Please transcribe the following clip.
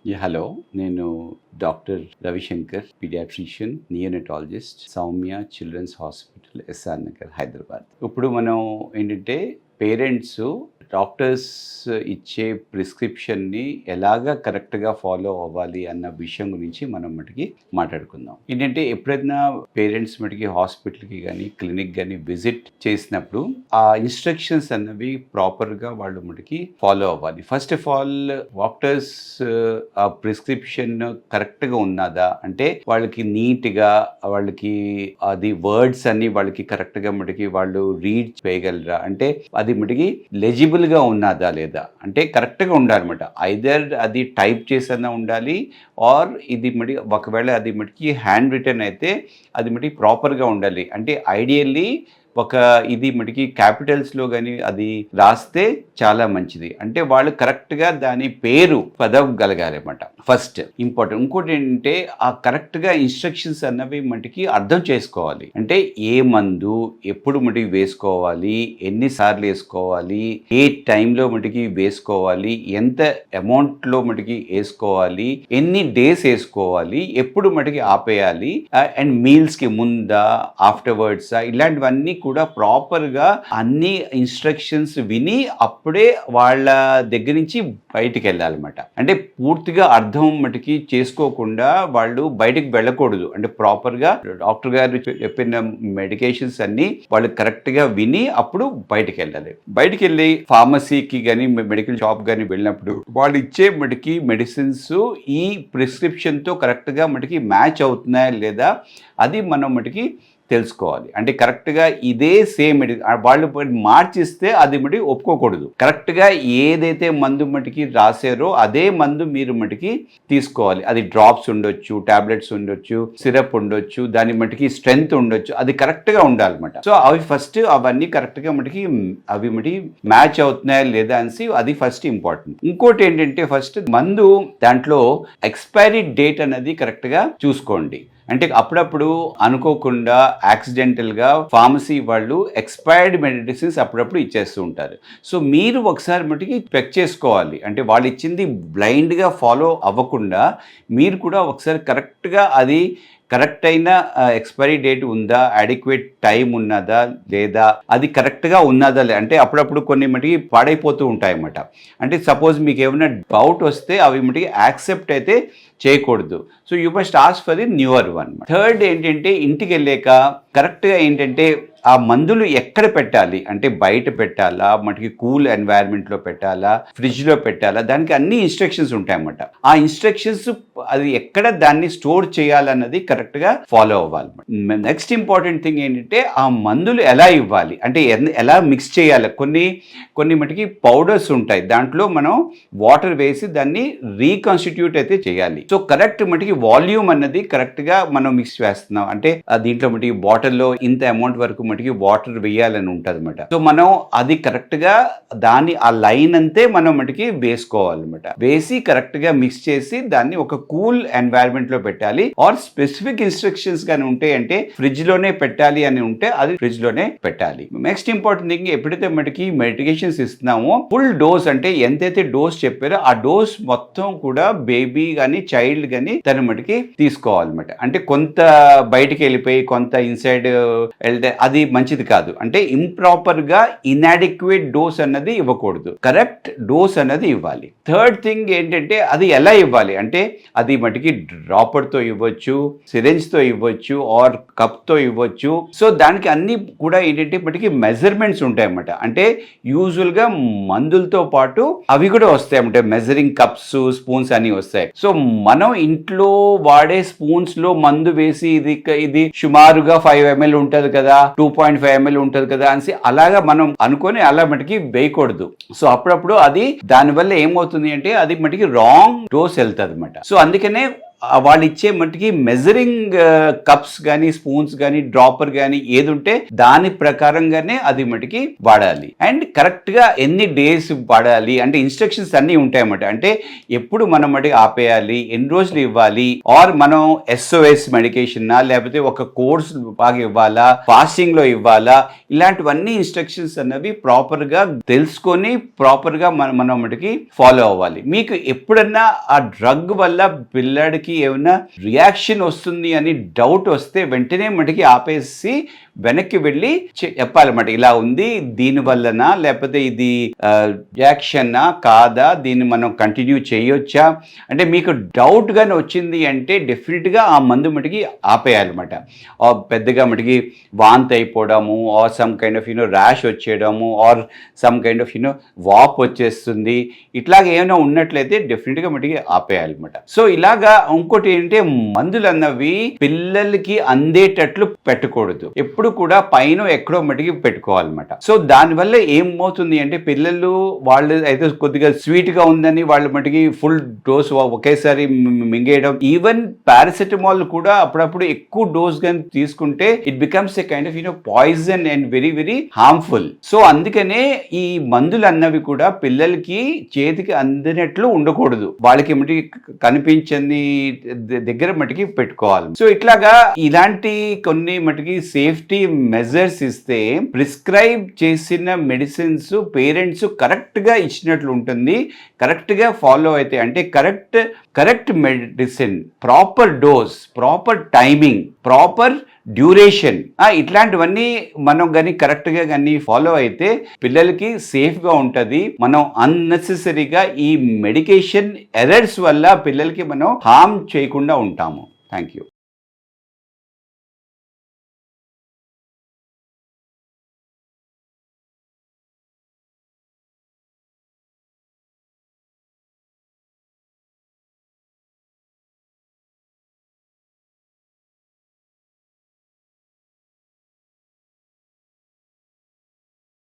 Hello, నేను doctor Ravishankar, paediatrician, neonatologist, Soumya children's hospital, SR Nagar, Hyderabad. ఇప్పుడు మనం ఏంటంటే పేరెంట్స్ డాక్టర్స్ ఇచ్చే ప్రిస్క్రిప్షన్ని ఎలాగా కరెక్ట్గా ఫాలో అవ్వాలి అన్న విషయం గురించి మనం మటుకి మాట్లాడుకుందాం. ఏంటంటే ఎప్పుడైనా పేరెంట్స్ మటుకి హాస్పిటల్కి కానీ క్లినిక్ కానీ విజిట్ చేసినప్పుడు ఆ ఇన్స్ట్రక్షన్స్ అన్నవి ప్రాపర్గా వాళ్ళు మటుకి ఫాలో అవ్వాలి. ఫస్ట్ ఆఫ్ ఆల్ డాక్టర్స్ ఆ ప్రిస్క్రిప్షన్ కరెక్ట్గా ఉన్నదా అంటే వాళ్ళకి నీట్గా వాళ్ళకి అది వర్డ్స్ అన్ని వాళ్ళకి కరెక్ట్గా మటుకి వాళ్ళు రీడ్ చేయగలరా అంటే అది మటుకి లెజిబుల్ గా ఉన్నదా లేదా అంటే కరెక్ట్గా ఉండాలన్నమాట. ఐదర్ అది టైప్ చేసన్నా ఉండాలి ఆర్ ఇది మటుకి ఒకవేళ అది మటుకి హ్యాండ్ రిటర్న్ అయితే అది మటుకి ప్రాపర్గా ఉండాలి. అంటే ఐడియల్లీ ఒక ఇది మటుకి క్యాపిటల్స్లో కానీ అది రాస్తే చాలా మంచిది. అంటే వాళ్ళు కరెక్ట్గా దాని పేరు పదవగలగాలన్నమాట. First important. ఇంకోటి ఏంటంటే ఆ కరెక్ట్గా ఇన్స్ట్రక్షన్స్ అన్నవి మటుకి అర్థం చేసుకోవాలి. అంటే ఏ మందు ఎప్పుడు మటుకి వేసుకోవాలి, ఎన్నిసార్లు వేసుకోవాలి, ఏ టైంలో మటుకి వేసుకోవాలి, ఎంత అమౌంట్లో మటుకి వేసుకోవాలి, ఎన్ని డేస్ వేసుకోవాలి, ఎప్పుడు మటుకి ఆపేయాలి, అండ్ మీల్స్కి ముందా ఆఫ్టర్వర్డ్సా, ఇలాంటివన్నీ కూడా ప్రాపర్గా అన్ని ఇన్స్ట్రక్షన్స్ విని అప్పుడే వాళ్ళ దగ్గర నుంచి బయటికి వెళ్ళాలన్నమాట. అంటే పూర్తిగా అర్థం మటుకి చేసుకోకుండా వాళ్ళు బయటికి వెళ్ళకూడదు. అంటే ప్రాపర్గా డాక్టర్ గారు చెప్పిన మెడికేషన్స్ అన్ని వాళ్ళు కరెక్ట్గా విని అప్పుడు బయటికి వెళ్ళాలి. బయటికి వెళ్ళి ఫార్మసీకి కానీ మెడికల్ షాప్ కానీ వెళ్ళినప్పుడు వాళ్ళు ఇచ్చే మటుకి మెడిసిన్స్ ఈ ప్రిస్క్రిప్షన్తో కరెక్ట్గా మటుకి మ్యాచ్ అవుతున్నాయా లేదా అది మనం మటుకి తెలుసుకోవాలి. అంటే కరెక్ట్గా ఇదే సేమ్ వాళ్ళు మార్చిస్తే అది మటుకి ఒప్పుకోకూడదు. కరెక్ట్గా ఏదైతే మందు మటుకి రాసారో అదే మందు మీరు మటుకి తీసుకోవాలి. అది డ్రాప్స్ ఉండొచ్చు, టాబ్లెట్స్ ఉండొచ్చు, సిరప్ ఉండొచ్చు, దాని మటుకి స్ట్రెంగ్త్ ఉండొచ్చు, అది కరెక్ట్గా ఉండాలన్నమాట. సో అవి ఫస్ట్ అవన్నీ కరెక్ట్గా మటుకి అవి మటుకి మ్యాచ్ అవుతున్నాయా లేదా అనేసి అది ఫస్ట్ ఇంపార్టెంట్. ఇంకోటి ఏంటంటే ఫస్ట్ మందు దాంట్లో ఎక్స్పైరీ డేట్ అనేది కరెక్ట్గా చూసుకోండి. అంటే అప్పుడప్పుడు అనుకోకుండా యాక్సిడెంటల్గా ఫార్మసీ వాళ్ళు ఎక్స్పైర్డ్ మెడిసిన్స్ అప్పుడప్పుడు ఇచ్చేస్తూ ఉంటారు. సో మీరు ఒకసారి మటుకి చెక్ చేసుకోవాలి. అంటే వాళ్ళు ఇచ్చింది బ్లైండ్గా ఫాలో అవ్వకుండా మీరు కూడా ఒకసారి కరెక్ట్గా అది కరెక్ట్ అయిన ఎక్స్పైరీ డేట్ ఉందా, అడిక్వేట్ టైం ఉన్నదా లేదా, అది కరెక్ట్గా ఉన్నదా అంటే అప్పుడప్పుడు కొన్ని మటుకి పాడైపోతూ ఉంటాయన్నమాట. అంటే సపోజ్ మీకు ఏమైనా డౌట్ వస్తే అవి మటుకి యాక్సెప్ట్ అయితే చేయకూడదు. So you must ask for the newer one. Third ఏంటంటే ఇంటికి వెళ్ళాక కరెక్ట్గా ఏంటంటే ఆ మందులు ఎక్కడ పెట్టాలి అంటే బయట పెట్టాలా, మటుకి కూల్ ఎన్వైరన్మెంట్లో పెట్టాలా, ఫ్రిడ్జ్లో పెట్టాలా, దానికి అన్ని ఇన్స్ట్రక్షన్స్ ఉంటాయన్నమాట. ఆ ఇన్స్ట్రక్షన్స్ అది ఎక్కడ దాన్ని స్టోర్ చేయాలన్నది కరెక్ట్గా ఫాలో అవ్వాలి. నెక్స్ట్ ఇంపార్టెంట్ థింగ్ ఏంటంటే ఆ మందులు ఎలా ఇవ్వాలి అంటే ఎలా మిక్స్ చేయాలి. కొన్ని మటుకి పౌడర్స్ ఉంటాయి, దాంట్లో మనం వాటర్ వేసి దాన్ని రీకాన్స్టిట్యూట్ అయితే చేయాలి. సో కరెక్ట్ మటుకి వాల్యూమ్ అన్నది కరెక్ట్గా మనం మిక్స్ చేస్తున్నాం అంటే దీంట్లో మటుకి బాటిల్లో ఇంత అమౌంట్ వరకు మటుకి వాటర్ వేయాలని ఉంటుంది అనమాట. సో మనం అది కరెక్ట్గా దాన్ని ఆ లైన్ అంతే మనం మటుకి వేసుకోవాలన్నమాట. వేసి కరెక్ట్గా మిక్స్ చేసి దాన్ని ఒక కూల్ ఎన్వైరన్మెంట్ లో పెట్టాలి. ఆర్ స్పెసిఫిక్ ఇన్స్ట్రక్షన్స్ కానీ ఉంటే అంటే ఫ్రిడ్జ్ లోనే పెట్టాలి అని ఉంటే అది ఫ్రిడ్జ్ లోనే పెట్టాలి. నెక్స్ట్ ఇంపార్టెంట్ థింగ్, ఎప్పుడైతే మటుకి మెడికేషన్స్ ఇస్తున్నామో ఫుల్ డోస్ అంటే ఎంతైతే డోస్ చెప్పారో ఆ డోస్ మొత్తం కూడా బేబీ కానీ చైల్డ్ కానీ దాని మటుకి తీసుకోవాలన్నమాట. అంటే కొంత బయటికి వెళ్ళిపోయి కొంత ఇన్సైడ్ వెళ్తే అది మంచిది కాదు. అంటే ఇంప్రాపర్ గా ఇన్అడిక్వేట్ డోస్ అన్నది ఇవ్వకూడదు, కరెక్ట్ డోస్ అన్నది ఇవ్వాలి. థర్డ్ థింగ్ ఏంటంటే అది ఎలా ఇవ్వాలి అంటే అది మటుకి డ్రాపర్ తో ఇవ్వచ్చు, సిరెంజ్ తో ఇవ్వచ్చు, ఆర్ కప్ తో ఇవ్వచ్చు. సో దానికి అన్ని కూడా ఏంటంటే మటుకి మెజర్మెంట్స్ ఉంటాయన్నమాట. అంటే యూజువల్ గా మందులతో పాటు అవి కూడా వస్తాయి అంటే మెజరింగ్ కప్స్, స్పూన్స్ అన్ని వస్తాయి. సో మనం ఇంట్లో వాడే స్పూన్స్ లో మందు వేసి ఇది సుమారుగా 5 ml ఉంటది కదా, 2.5 ml ఉంటది కదా అని అలాగా మనం అనుకొని అలా మటుకి వేయకూడదు. సో అప్పుడప్పుడు అది దానివల్ల ఏమవుతుంది అంటే అది మటుకి రాంగ్ డోస్ వెళ్తుంది అనమాట. సో అందుకనే వాళ్ళు ఇచ్చే మట్టుకి మెజరింగ్ కప్స్ కానీ స్పూన్స్ కానీ డ్రాపర్ కానీ ఏది ఉంటే దాని ప్రకారంగానే అది మటుకి వాడాలి. అండ్ కరెక్ట్ గా ఎన్ని డేస్ వాడాలి అంటే ఇన్స్ట్రక్షన్స్ అన్ని ఉంటాయన్నమాట. అంటే ఎప్పుడు మనం మటుకు ఆపేయాలి, ఎన్ని రోజులు ఇవ్వాలి, ఆర్ మనం SOS మెడికేషన్ లేకపోతే ఒక కోర్స్ బాగా ఇవ్వాలా, ఫాస్టింగ్ లో ఇవ్వాలా, ఇలాంటివన్నీ ఇన్స్ట్రక్షన్స్ అన్నవి ప్రాపర్ గా తెలుసుకొని ప్రాపర్ గా మనం మటుకి ఫాలో అవ్వాలి. మీకు ఎప్పుడన్నా ఆ డ్రగ్ వల్ల పిల్లడికి ఏమైనా రియాక్షన్ వస్తుంది అని డౌట్ వస్తే వెంటనే మటుకి ఆపేసి వెనక్కి వెళ్ళి చెప్పాలన్నమాట. ఇలా ఉంది, దీని వల్లనా లేకపోతే ఇది రియాక్షన్నా కాదా, దీన్ని మనం కంటిన్యూ చేయొచ్చా అంటే మీకు డౌట్ గానే వచ్చింది అంటే డెఫినెట్గా ఆ మందు మటుకి ఆపేయాలన్నమాట. పెద్దగా మటుకి వాంతి అయిపోవడము, or some kind of rash వచ్చేయడము, ఆర్ సమ్ కైండ్ ఆఫ్ వాప్ వచ్చేస్తుంది, ఇట్లాగ ఏమైనా ఉన్నట్లయితే డెఫినెట్గా మటుకి ఆపేయాలన్నమాట. సో ఇలాగా ఇంకోటి ఏంటంటే మందులు అన్నవి పిల్లలకి అందేటట్లు పెట్టకూడదు, ఎప్పుడు కూడా పైన ఎక్కడో మటుకి పెట్టుకోవాలన్నమాట. సో దానివల్ల ఏమవుతుంది అంటే పిల్లలు వాళ్ళు అయితే కొద్దిగా స్వీట్ గా ఉందని వాళ్ళు మటుకి ఫుల్ డోస్ ఒకేసారి మింగేయడం, ఈవెన్ పారాసెటమాల్ కూడా అప్పుడప్పుడు ఎక్కువ డోస్ కానీ తీసుకుంటే it becomes a kind of poison and very very harmful. So అందుకనే ఈ మందులు అన్నవి కూడా పిల్లలకి చేతికి అందినట్లు ఉండకూడదు, వాళ్ళకి మటుకి కనిపించని దగ్గర మటుకి పెట్టుకోవాలి. సో ఇట్లాగా ఇలాంటి కొన్ని మటుకి సేఫ్టీ మెజర్స్ ఇస్తే ప్రిస్క్రైబ్ చేసిన మెడిసిన్స్ పేరెంట్స్ కరెక్ట్ గా ఇచ్చినట్లు ఉంటుంది. కరెక్ట్ గా ఫాలో అయితే అంటే correct medicine, proper dose, proper timing, proper duration, ఇట్లాంటివన్నీ మనం కానీ కరెక్ట్గా కానీ ఫాలో అయితే పిల్లలకి సేఫ్గా ఉంటుంది. మనం అన్నెసెసరీగా ఈ మెడికేషన్ ఎర్రర్స్ వల్ల పిల్లలకి మనం హార్మ్ చేయకుండా ఉంటాము. Thank you.